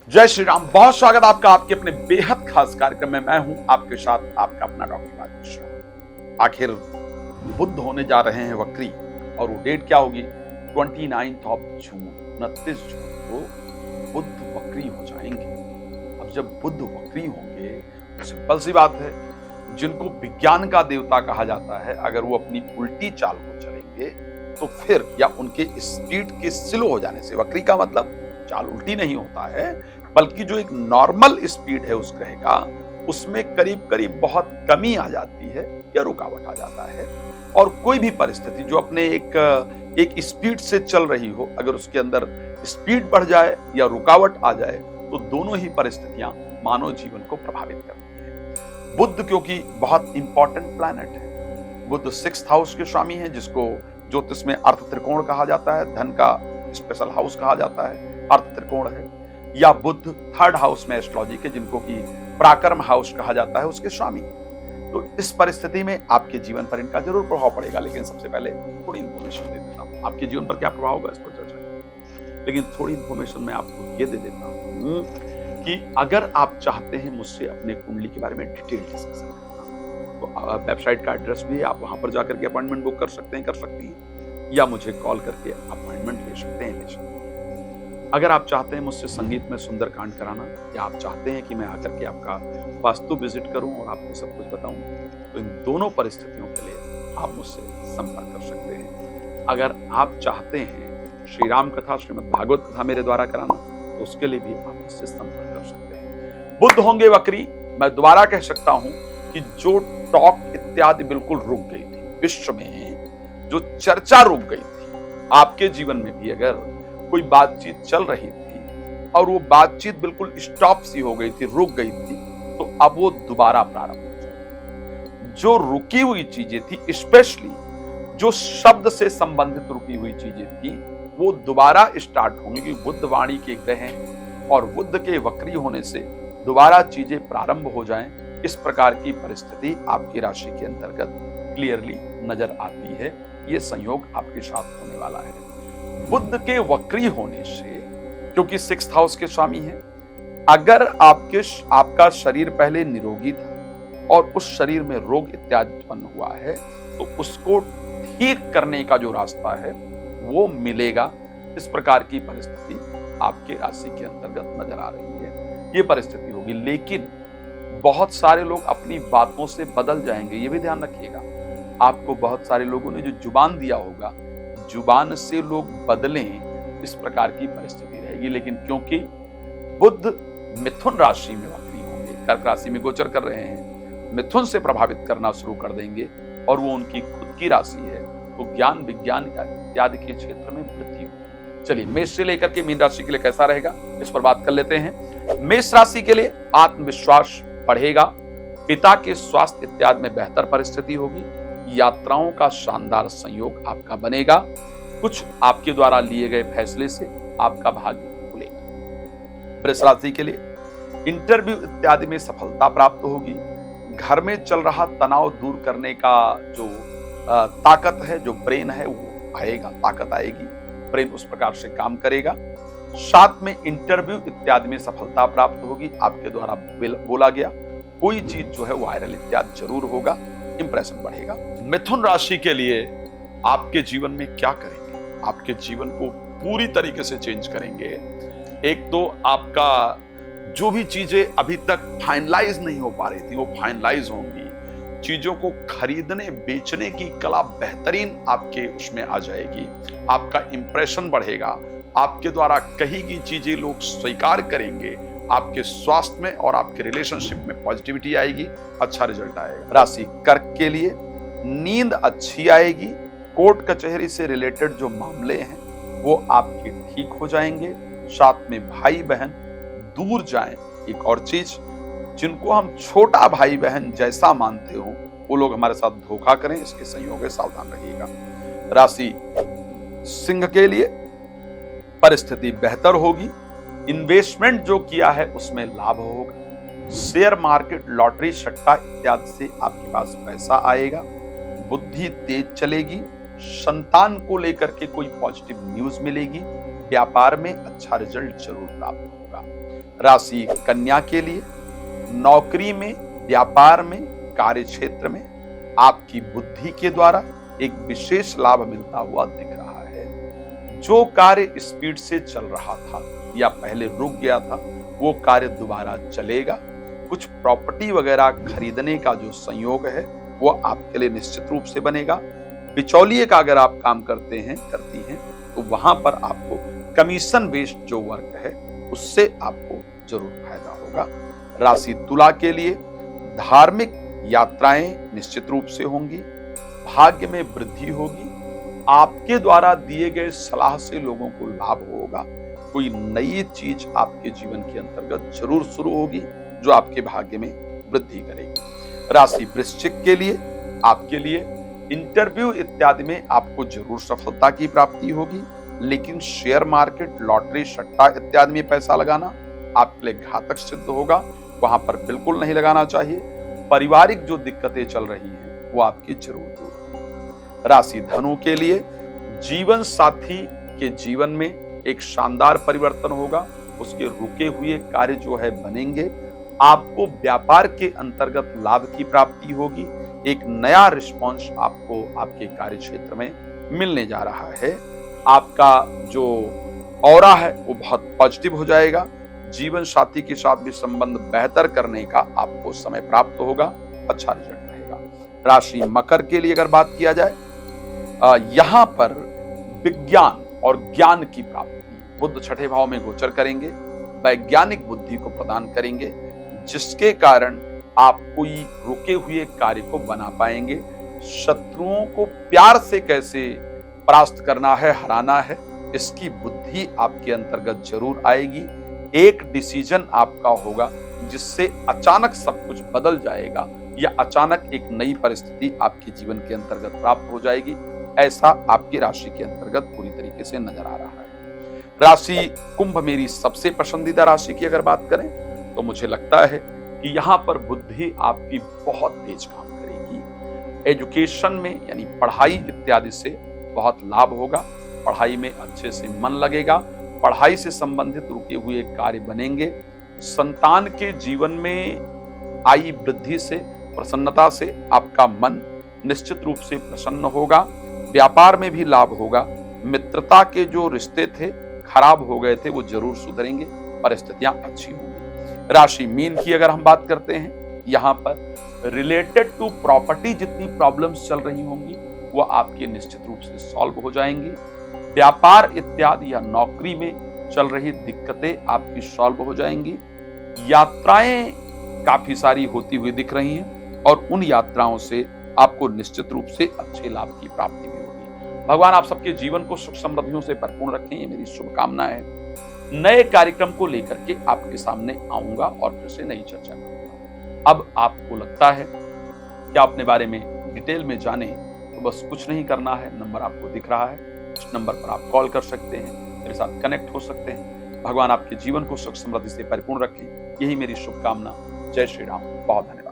जय श्री राम। बहुत स्वागत आपका आपके अपने बेहद खास कार्यक्रम में। मैं हूं आपके साथ आपका अपना डॉक्टर राजेश राम। आखिर बुद्ध होने जा रहे हैं वक्री, और वो डेट क्या होगी? 29 जून, 29 जून को बुद्ध वक्री हो जाएंगे। अब जब बुद्ध वक्री होंगे तो सिंपल सी बात है, जिनको विज्ञान का देवता कहा जाता है, अगर वो अपनी उल्टी चाल को चलेंगे तो फिर, या उनके स्पीड के स्लो हो जाने से, वक्री का मतलब चाल उल्टी नहीं होता है, बल्कि जो एक नॉर्मल स्पीड है उस ग्रह का, उसमें करीब करीब बहुत कमी आ जाती है या रुकावट आ जाता है। और कोई भी परिस्थिति जो अपने एक स्पीड से चल रही हो, अगर उसके अंदर स्पीड बढ़ जाए या रुकावट आ जाए तो दोनों ही परिस्थितियां मानव जीवन को प्रभावित करती है। बुध क्योंकि बहुत इंपॉर्टेंट प्लैनेट है, बुध 6th हाउस के स्वामी है, जिसको ज्योतिष में अर्थ त्रिकोण कहा जाता है, धन का स्पेशल हाउस कहा जाता है, अर्थ त्रिकोण है। या बुध 3rd हाउस में एस्ट्रोलॉजी के, जिनको कि पराक्रम हाउस कहा जाता है, उसके स्वामी। तो इस परिस्थिति में आपके जीवन पर इनका जरूर प्रभाव पड़ेगा, लेकिन सबसे पहले थोड़ी इंफॉर्मेशन दे देता हूं। आपके जीवन पर क्या प्रभाव होगा इस पर चर्चा करेंगे, लेकिन थोड़ी इंफॉर्मेशन मैं आपको ये दे देता हूं कि अगर आप चाहते हैं मुझसे अपने कुंडली के बारे में डिटेल डिस्कशन करना, तो वेबसाइट का एड्रेस भी है, आप वहां पर जाकर के अपॉइंटमेंट बुक कर सकते हैं, या मुझे कॉल करके अपॉइंटमेंट ले सकते हैं। अगर आप चाहते हैं मुझसे संगीत में सुंदरकांड कराना, या आप चाहते हैं कि मैं आकर के आपका वास्तु विजिट करूं और आपको सब कुछ बताऊं, तो इन दोनों परिस्थितियों के लिए आप मुझसे संपर्क कर सकते हैं। अगर आप चाहते हैं श्री राम कथा, श्रीमद् भागवत कथा मेरे द्वारा कराना, तो उसके लिए भी आप मुझसे संपर्क कर सकते हैं। बुध होंगे वक्री। मैं दोबारा कह सकता हूं कि जो टॉक इत्यादि बिल्कुल रुक गई थी विश्व में, जो चर्चा रुक गई थी, आपके जीवन में भी अगर कोई बातचीत चल रही थी और वो बातचीत बिल्कुल स्टॉप सी हो गई थी, रुक गई थी, तो अब वो दोबारा प्रारंभ हो जाए। जो रुकी हुई चीजें थी, स्पेशली जो शब्द से संबंधित रुकी हुई चीजें थी, वो दोबारा स्टार्ट होंगी, क्योंकि बुध वाणी के ग्रह हैं और बुध के वक्री होने से दोबारा चीजें प्रारंभ हो जाएं। इस प्रकार की परिस्थिति आपकी राशि के अंतर्गत क्लियरली नजर आती है। ये संयोग आपके साथ होने वाला है। बुध के वक्री होने से, क्योंकि 6th हाउस के स्वामी हैं, अगर आपका शरीर पहले निरोगी था और उस शरीर में रोग इत्यादि उत्पन्न हुआ है, तो उसको ठीक करने का जो रास्ता है वो मिलेगा। इस प्रकार की परिस्थिति आपके राशि के अंतर्गत नजर आ रही है। ये परिस्थिति होगी, लेकिन बहुत सारे लोग अपनी बातों से बदल जाएंगे, ये भी ध्यान रखिएगा। आपको बहुत सारे लोगों ने जो जुबान दिया होगा, जुबान से लोग बदलें, इस प्रकार की परिस्थिति रहेगी। लेकिन क्योंकि बुध मिथुन राशि में वक्री होंगे, कर्क राशि में गोचर कर रहे हैं, मिथुन से प्रभावित करना शुरू कर देंगे और वो उनकी खुद की राशि है, तो ज्ञान विज्ञान इत्यादि के क्षेत्र में वृद्धि होगी। चलिए, मेष से लेकर के मीन राशि के लिए कैसा रहेगा, इस पर बात कर लेते हैं। मेष राशि के लिए आत्मविश्वास बढ़ेगा, पिता के स्वास्थ्य इत्यादि में बेहतर परिस्थिति होगी, यात्राओं का शानदार संयोग आपका बनेगा, कुछ आपके द्वारा लिए गए फैसले से आपका भाग्य खुलेगा। वृष राशि के लिए इंटरव्यू इत्यादि में सफलता प्राप्त होगी, घर में चल रहा तनाव दूर करने का जो ताकत है, जो ब्रेन है, वो आएगा, ताकत आएगी, ब्रेन उस प्रकार से काम करेगा। साथ में इंटरव्यू इत्यादि में सफलता प्राप्त होगी, आपके द्वारा बोला गया कोई चीज जो है वायरल इत्यादि जरूर होगा, इंप्रेशन बढ़ेगा। मिथुन राशि के लिए आपके जीवन में क्या करेंगे, आपके जीवन को पूरी तरीके से चेंज करेंगे। एक तो आपका जो भी चीजें अभी तक फाइनलाइज नहीं हो पा रही थी, वो फाइनलाइज होंगी। चीजों को खरीदने बेचने की कला बेहतरीन आपके उसमें आ जाएगी, आपका इंप्रेशन बढ़ेगा, आपके द्वारा कही गई चीजें लोग स्वीकार करेंगे, आपके स्वास्थ्य में और आपके रिलेशनशिप में पॉजिटिविटी आएगी, अच्छा रिजल्ट आएगा। राशि कर्क के लिए नींद अच्छी आएगी, कोर्ट कचहरी से रिलेटेड जो मामले हैं वो आपके ठीक हो जाएंगे। साथ में भाई बहन दूर जाएं। एक और चीज, जिनको हम छोटा भाई बहन जैसा मानते हो, वो लोग हमारे साथ धोखा करें, इसके संयोग से सावधान रहिएगा। राशि सिंह के लिए परिस्थिति बेहतर होगी, इन्वेस्टमेंट जो किया है उसमें लाभ होगा, शेयर मार्केट, लॉटरी, सट्टा इत्यादि से आपके पास पैसा आएगा, बुद्धि तेज चलेगी, संतान को लेकर के कोई पॉजिटिव न्यूज मिलेगी, व्यापार में अच्छा रिजल्ट जरूर प्राप्त होगा। राशि कन्या के लिए नौकरी में, व्यापार में, कार्य क्षेत्र में आपकी बुद्धि के द्वारा एक विशेष लाभ मिलता हुआ दिख रहा है। जो कार्य स्पीड से चल रहा था या पहले रुक गया था, वो कार्य दोबारा चलेगा। कुछ प्रॉपर्टी वगैरह खरीदने का जो संयोग है वो आपके लिए निश्चित रूप से बनेगा। बिचौलिए का अगर आप काम करते हैं, करती हैं, तो वहां पर आपको कमीशन बेस्ड जो वर्क है उससे आपको जरूर फायदा होगा। राशि तुला के लिए धार्मिक यात्राएं निश्चित रूप से होंगी, भाग्य में वृद्धि होगी, आपके द्वारा दिए गए सलाह से लोगों को लाभ होगा। कोई नई चीज आपके जीवन के अंतर्गत जरूर शुरू होगी जो आपके भाग्य में वृद्धि करेगी। राशि वृश्चिक के लिए आपके लिए इंटरव्यू इत्यादि में आपको जरूर सफलता की प्राप्ति होगी, लेकिन शेयर मार्केट, लॉटरी, सट्टा इत्यादि में पैसा लगाना आपके लिए घातक सिद्ध होगा। वहां पर बिल्कुल नहीं लगाना चाहिए। पारिवारिक जो दिक्कतें चल रही हैं वो आपकी जरूर दूर होगी। राशि धनु के लिए जीवन साथी के जीवन में एक शानदार परिवर्तन होगा। उसके रुके हुए कार्य जो है बनेंगे। आपको व्यापार के अंतर्गत लाभ की प्राप्ति होगी। एक नया रिस्पॉन्स आपको आपके कार्य क्षेत्र में मिलने जा रहा है। आपका जो ऑरा है वो बहुत पॉजिटिव हो जाएगा। जीवन साथी के साथ भी संबंध बेहतर करने का आपको समय प्राप्त होगा। अच्छा रिजल्ट रहेगा। राशि मकर के लिए अगर बात किया जाए, यहां पर विज्ञान और ज्ञान की प्राप्ति, बुध छठे भाव में गोचर करेंगे, वैज्ञानिक बुद्धि को प्रदान करेंगे, जिसके कारण आप कोई रुके हुए कार्य को बना पाएंगे। शत्रुओं को प्यार से कैसे परास्त करना है, हराना है, इसकी बुद्धि आपके अंतर्गत जरूर आएगी। एक डिसीजन आपका होगा जिससे अचानक सब कुछ बदल जाएगा या अचानक एक नई परिस्थिति आपके जीवन के अंतर्गत प्राप्त हो जाएगी। ऐसा आपकी राशि के अंतर्गत पूरी तरीके से नजर आ रहा है। राशि कुंभ मेरी सबसे पसंदीदा राशि की अगर बात करें तो मुझे लगता है कि यहाँ पर बुद्धि आपकी बहुत तेज काम करेगी। एजुकेशन में यानी पढ़ाई इत्यादि से बहुत लाभ होगा। पढ़ाई में अच्छे से मन लगेगा। पढ़ाई से संबंधित रुके हुए कार्य बनेंगे। संतान के जीवन में आई वृद्धि से, प्रसन्नता से आपका मन निश्चित रूप से प्रसन्न होगा। व्यापार में भी लाभ होगा। मित्रता के जो रिश्ते थे, खराब हो गए थे, वो जरूर सुधरेंगे। परिस्थितियां अच्छी होंगी। राशि मीन की अगर हम बात करते हैं, यहाँ पर रिलेटेड टू प्रॉपर्टी जितनी प्रॉब्लम्स चल रही होंगी वो आपकी निश्चित रूप से सॉल्व हो जाएंगी। व्यापार इत्यादि या नौकरी में चल रही दिक्कतें आपकी सॉल्व हो जाएंगी। यात्राएं काफी सारी होती हुई दिख रही हैं और उन यात्राओं से आपको निश्चित रूप से अच्छे लाभ की प्राप्ति भी होगी। भगवान आप सबके जीवन को सुख समृद्धियों से भरपूर रखें, ये मेरी शुभकामना है। नए कार्यक्रम को लेकर के आपके सामने आऊंगा और फिर से नई चर्चा करूंगा। अब आपको लगता है कि आप अपने बारे में डिटेल में जाने, तो बस कुछ नहीं करना है। नंबर आपको दिख रहा है, उस नंबर पर आप कॉल कर सकते हैं, मेरे साथ कनेक्ट हो सकते हैं। भगवान आपके जीवन को सुख समृद्धि से परिपूर्ण रखें, यही मेरी शुभकामना। जय श्री राम। बहुत धन्यवाद।